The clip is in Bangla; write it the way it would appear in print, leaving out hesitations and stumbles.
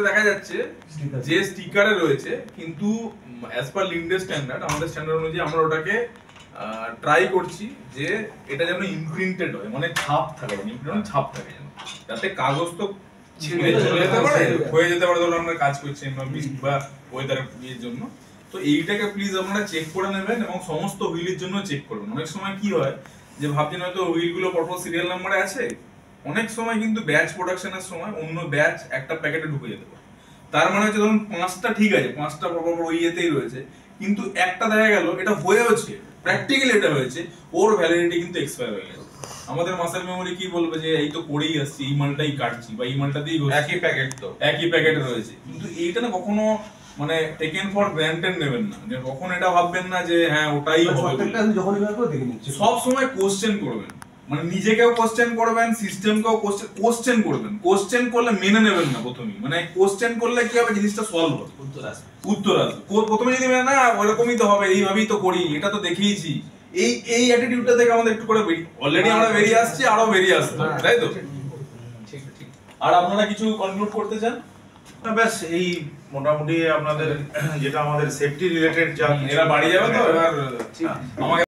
দেখা যাচ্ছে যে স্টিকারে রয়েছে কিন্তু অ্যাজ পার লিন্ডে স্ট্যান্ডার্ড আমাদের স্ট্যান্ডার্ড অনুযায়ী আমরা ওটাকে ট্রাই করছি যে এটা যেন ইমপ্রিন্টেড হয়, মানে ছাপ থাকে, ছাপ থাকে যেন, যাতে কাগজ তো ছিঁড়ে চলে যেতে পারে, হয়ে যেতে পারে, ধরুন আমরা কাজ করছি বা ওয়েদার ইয়ের জন্য। তো এইটাকে প্লিজ আপনারা চেক করে নেবেন এবং সমস্ত হুইলের জন্য চেক করবেন। অনেক সময় কি হয় যে ভাবছেন হয়তো হুইলগুলো পরপর সিরিয়াল নাম্বারে আছে, অনেক সময় কিন্তু ব্যাচ প্রোডাকশনের সময় অন্য ব্যাচ একটা প্যাকেটে ঢুকে যেতে পারে। তার মানে হচ্ছে ধরুন 5টা ঠিক আছে, 5টা পরপর ওই ইয়েতেই রয়েছে, কিন্তু একটা দেখা গেল এটা হয়েছে, প্র্যাকটিক্যালি এটা হয়েছে, ওর ভ্যালিডিটি কিন্তু এক্সপায়ার হয়ে গেছে। আমাদের মাসেল মেমোরি কি বলবে যে এই তো করেই আসছি, এই মালটাই কাটছি বা এই মালটাতেই একই প্যাকেট, তো একই প্যাকেটে রয়েছে। কিন্তু এইটা না কখনো মানে টেকেন ফর গ্রান্টেড নেবেন না, যে কখন এটা ভাববেন না যে হ্যাঁ ওটাই হবে। সব সময় কোশ্চেন করবেন, মানে নিজেকেও কোশ্চেন করবেন, সিস্টেমকেও কোশ্চেন করবেন। কোশ্চেন করলে মেনে নেবেন না প্রথমেই, মানে কোশ্চেন করলে কি হবে, জিনিসটা সলভ হবে, উত্তর আসবে। প্রথমে যদি মেনে না ওরকমই তো হবে, এইভাবেই তো করি, এটা তো দেখিয়েছি, এই অ্যাটিটিউডটা থেকে আমাদের একটু করে অলরেডি আমরা বেরিয়ে আসছি, আরো বেরিয়ে আসতে হবে, তাই তো? আর আপনারা কিছু কনক্লুড করতে চান? ব্যাস এই মোটামুটি আপনাদের যেটা আমাদের সেফটি রিলেটেড যা এরা বাড়ি যাবে তো এবার আমাকে